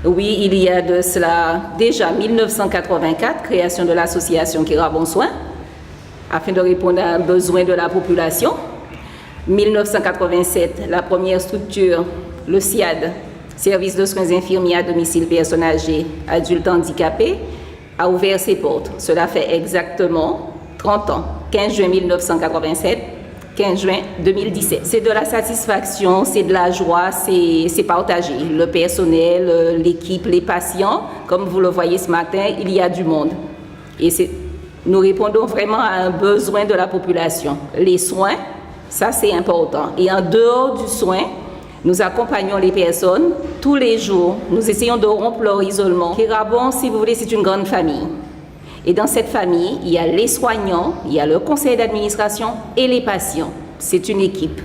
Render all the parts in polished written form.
Oui, il y a de cela déjà 1984, création de l'association Kirabon Soins, afin de répondre à un besoin de la population. 1987, la première structure, le SIAD, Service de soins infirmiers à domicile personnes âgées, adultes handicapés, a ouvert ses portes. Cela fait exactement 30 ans, 15 juin 1987, 15 juin 2017. C'est de la satisfaction, c'est de la joie, c'est partagé. Le personnel, l'équipe, les patients, comme vous le voyez ce matin, il y a du monde. Et nous répondons vraiment à un besoin de la population. Les soins, ça c'est important. Et en dehors du soin, nous accompagnons les personnes tous les jours. Nous essayons de rompre leur isolement. Kirabon, si vous voulez, c'est une grande famille. Et dans cette famille, il y a les soignants, il y a le conseil d'administration et les patients. C'est une équipe.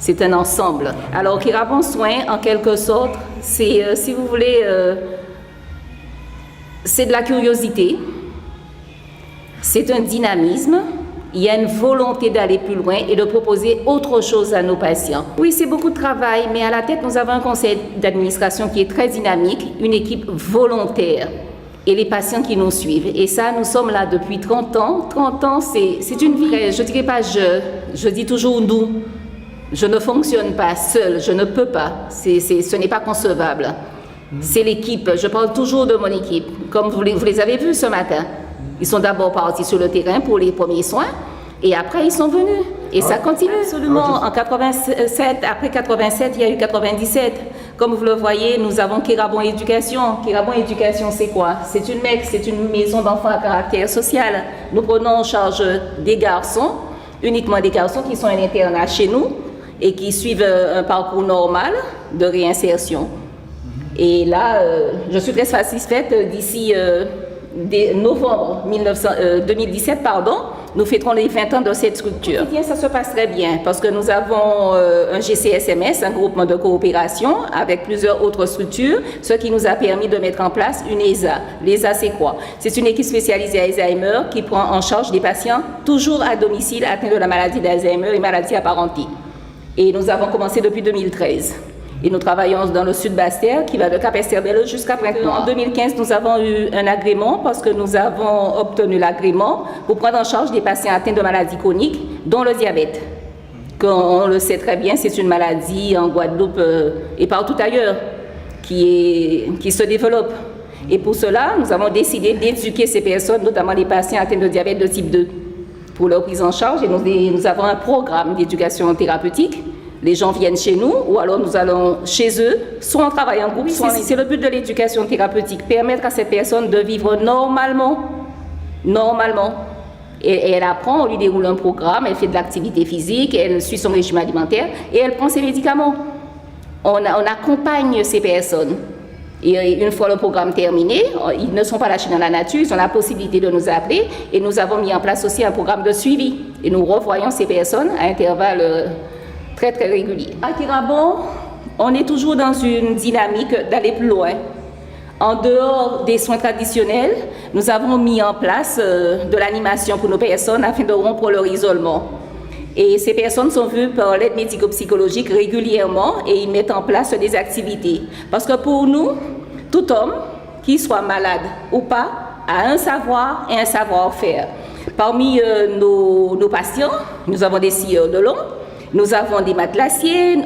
C'est un ensemble. Alors, Kirabon Soins, en quelque sorte, c'est, si vous voulez, c'est de la curiosité. C'est un dynamisme. Il y a une volonté d'aller plus loin et de proposer autre chose à nos patients. Oui, c'est beaucoup de travail, mais à la tête, nous avons un conseil d'administration qui est très dynamique, une équipe volontaire et les patients qui nous suivent. Et ça, nous sommes là depuis 30 ans. 30 ans, c'est une vie. Je ne dirais pas je dis toujours nous. Je ne fonctionne pas seul, je ne peux pas. Ce n'est pas concevable. C'est l'équipe. Je parle toujours de mon équipe. Comme vous les avez vus ce matin. Ils sont d'abord partis sur le terrain pour les premiers soins et après ils sont venus. Et ça continue. Absolument. En 87, après 87, il y a eu 97. Comme vous le voyez, nous avons Kirabon Éducation. Kirabon Éducation, c'est quoi? C'est une MEC, c'est une maison d'enfants à caractère social. Nous prenons en charge des garçons, uniquement des garçons qui sont en internat chez nous et qui suivent un parcours normal de réinsertion. Et là, je suis très satisfaite d'ici novembre 2017, nous fêterons les 20 ans de cette structure. Ça se passe très bien parce que nous avons un GCSMS, un groupement de coopération avec plusieurs autres structures, ce qui nous a permis de mettre en place une ESA. L'ESA, c'est quoi? C'est une équipe spécialisée à Alzheimer qui prend en charge des patients toujours à domicile atteints de la maladie d'Alzheimer et maladies apparentées. Et nous avons commencé depuis 2013. Et nous travaillons dans le sud Basse-Terre, qui va de Cap-Esther-Belle jusqu'à Pointe-Noire. En 2015, nous avons eu un agrément parce que nous avons obtenu l'agrément pour prendre en charge des patients atteints de maladies chroniques, dont le diabète. On le sait très bien, c'est une maladie en Guadeloupe et partout ailleurs qui se développe. Et pour cela, nous avons décidé d'éduquer ces personnes, notamment les patients atteints de diabète de type 2, pour leur prise en charge. Et nous avons un programme d'éducation thérapeutique. Les gens viennent chez nous ou alors nous allons chez eux, soit on travaille en groupe, soit c'est le but de l'éducation thérapeutique, permettre à cette personne de vivre normalement. Et elle apprend, on lui déroule un programme, elle fait de l'activité physique, elle suit son régime alimentaire et elle prend ses médicaments. On accompagne ces personnes. Et une fois le programme terminé, ils ne sont pas lâchés dans la nature, ils ont la possibilité de nous appeler et nous avons mis en place aussi un programme de suivi. Et nous revoyons ces personnes à intervalles très régulier. À Kirabon, on est toujours dans une dynamique d'aller plus loin. En dehors des soins traditionnels, nous avons mis en place de l'animation pour nos personnes afin de rompre leur isolement. Et ces personnes sont vues par l'aide médico-psychologique régulièrement et ils mettent en place des activités. Parce que pour nous, tout homme, qu'il soit malade ou pas, a un savoir et un savoir-faire. Parmi nos patients, nous avons des scieurs de long, nous avons des matelassiers,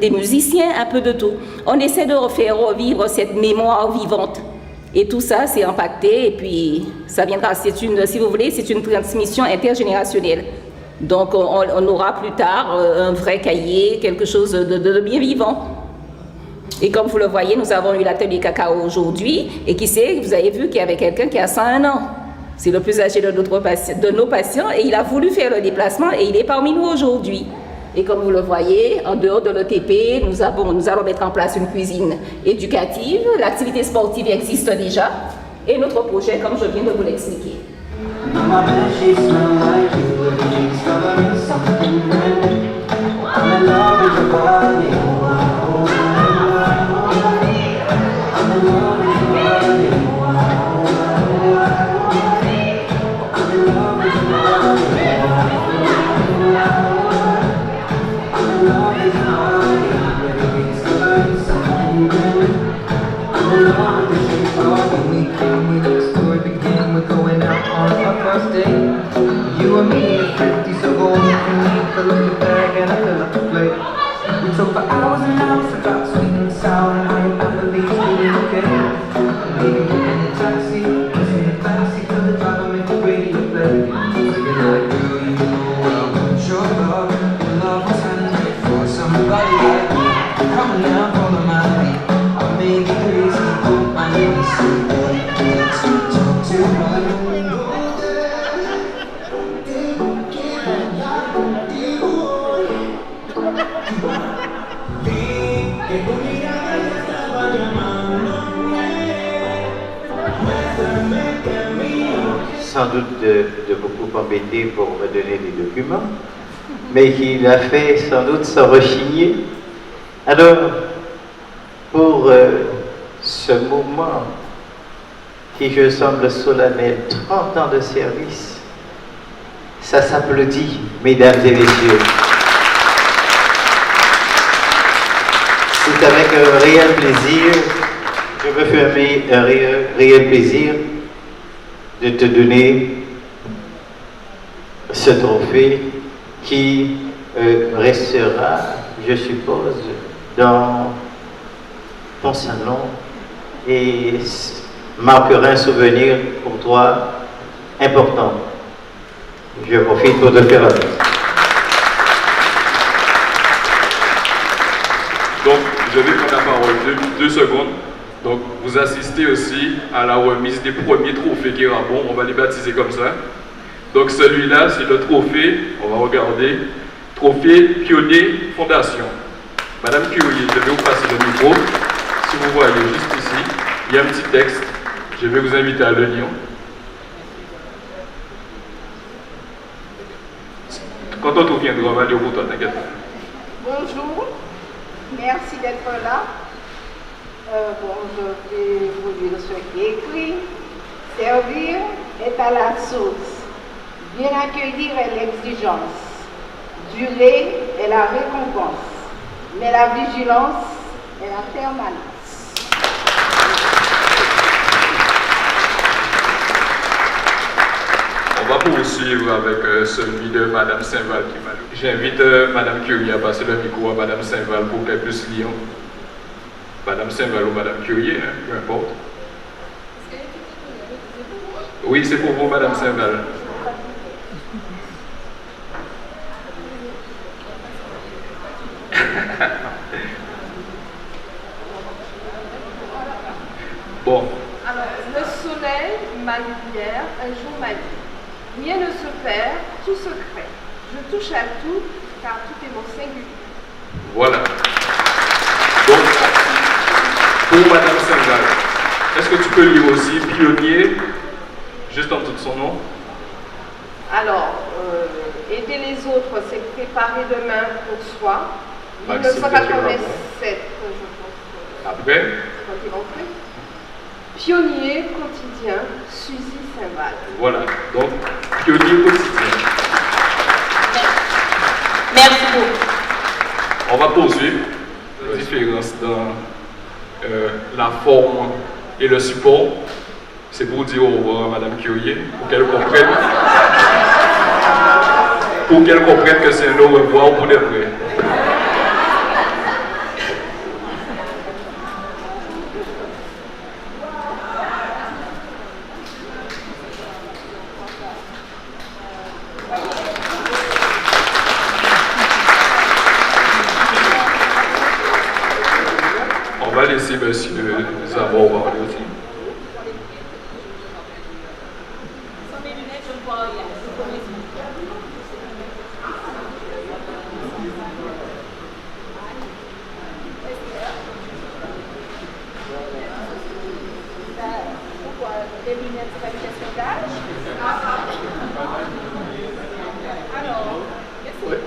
des musiciens, un peu de tout. On essaie de faire revivre cette mémoire vivante. Et tout ça, c'est impacté et puis ça viendra, si vous voulez, c'est une transmission intergénérationnelle. Donc on aura plus tard un vrai cahier, quelque chose de bien vivant. Et comme vous le voyez, nous avons eu l'atelier cacao aujourd'hui et qui sait, vous avez vu qu'il y avait quelqu'un qui a 101 ans. C'est le plus âgé de nos patients et il a voulu faire le déplacement et il est parmi nous aujourd'hui. Et comme vous le voyez, en dehors de l'ETP, nous allons mettre en place une cuisine éducative. L'activité sportive existe déjà. Et notre projet, comme je viens de vous l'expliquer. I'm When we came, we the story began. We're going out on our first date. You and me is 50, so go on with me. Fill up your bag and I fill up the plate. We talk for hours and hours about sweet and sour and how your family's doing okay. Maybe get in a taxi, listen in the backseat till the driver make the radio play. Singing like, girl, you know I want your love. Your love was handmade for somebody like me. Come on now, follow my lead. I made it crazy, oh, I need to see that. Let's talk to my sans doute de beaucoup embêté pour me donner des documents, mais qu'il a fait sans doute sans rechigner. Alors, pour ce moment qui je semble solennel, 30 ans de service, ça s'applaudit, mesdames et messieurs. C'est avec un réel plaisir, je me fais un réel plaisir de te donner ce trophée qui restera, je suppose, dans ton salon et marquera un souvenir pour toi important. Je profite pour te faire la mise. Donc, je vais prendre la parole deux secondes. Donc, vous assistez aussi à la remise des premiers trophées Guérabon, on va les baptiser comme ça. Donc, celui-là, c'est le trophée, on va regarder, trophée Pionnier Fondation. Madame Curie, je vais vous passer le micro. Si vous voyez juste ici, il y a un petit texte. Je vais vous inviter à le lire. Quand on trouve un droit, on va lire pour toi, t'inquiète pas. Bonjour, merci d'être là. Je vais vous dire ce qui est écrit. Servir est à la source. Bien accueillir est l'exigence. Durer est la récompense. Mais la vigilance est la permanence. On va poursuivre avec celui de Madame Saint-Val qui m'a lu. J'invite Madame Curie à passer le micro à Madame Saint-Val pour qu'elle puisse lire. Madame Saint-Val ou Madame Curie, hein, peu importe. Oui, c'est pour vous, Madame Saint-Val. Bon. Alors, le soleil, ma lumière, un jour ma vie. Rien ne se perd, tout se crée. Je touche à tout, car tout est mon singulier. Voilà. Donc, pour Madame Saint-Val, est-ce que tu peux lire aussi Pionnier, juste en dessous de son nom? Alors, aider les autres, c'est préparer demain pour soi. Maxime 1987, je pense. Après? Quand ils vont faire. Pionnier quotidien, Suzy Saint-Val. Voilà, donc Pionnier quotidien. Merci beaucoup. On va poursuivre. La différence dans la forme et le support, c'est pour dire au revoir à Madame Curie, pour qu'elle comprenne que c'est un au revoir pour les vrais. On va laisser Monsieur Zabor parler aussi. Des lunettes de validation d'âge. Alors, Oui.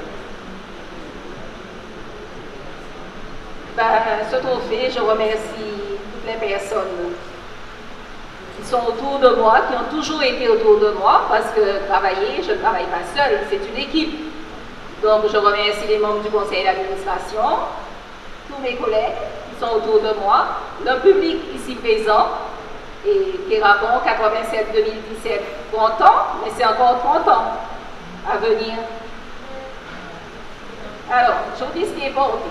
Ce trophée, je remercie toutes les personnes qui sont autour de moi, qui ont toujours été autour de moi, parce que travailler, je ne travaille pas seule, c'est une équipe. Donc je remercie les membres du conseil d'administration, tous mes collègues qui sont autour de moi, le public ici présent, Et Pirabon 87-2017, content, mais c'est encore 30 ans à venir. Alors, aujourd'hui, ce qui est porté.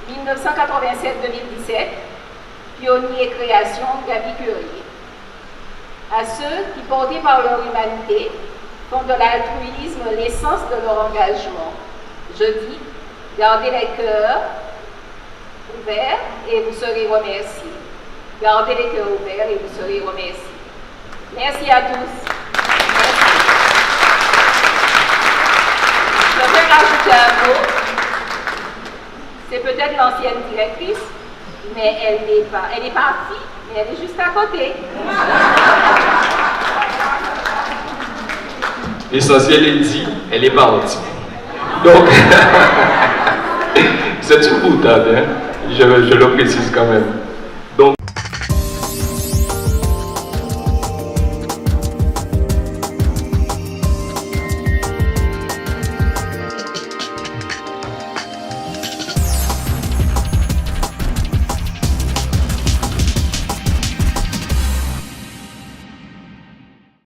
1987-2017, pionnier création Gaby Curier. À ceux qui, portés par leur humanité, font de l'altruisme l'essence de leur engagement. Je dis, gardez les cœurs ouverts et vous serez remerciés. Gardez les cœurs ouverts et vous serez remerciés. Merci à tous. Je vais rajouter un mot. C'est peut-être l'ancienne directrice, mais elle est partie, mais elle est juste à côté. L'essentiel est dit, elle est partie. Donc, c'est une boutade, hein? Je le précise quand même.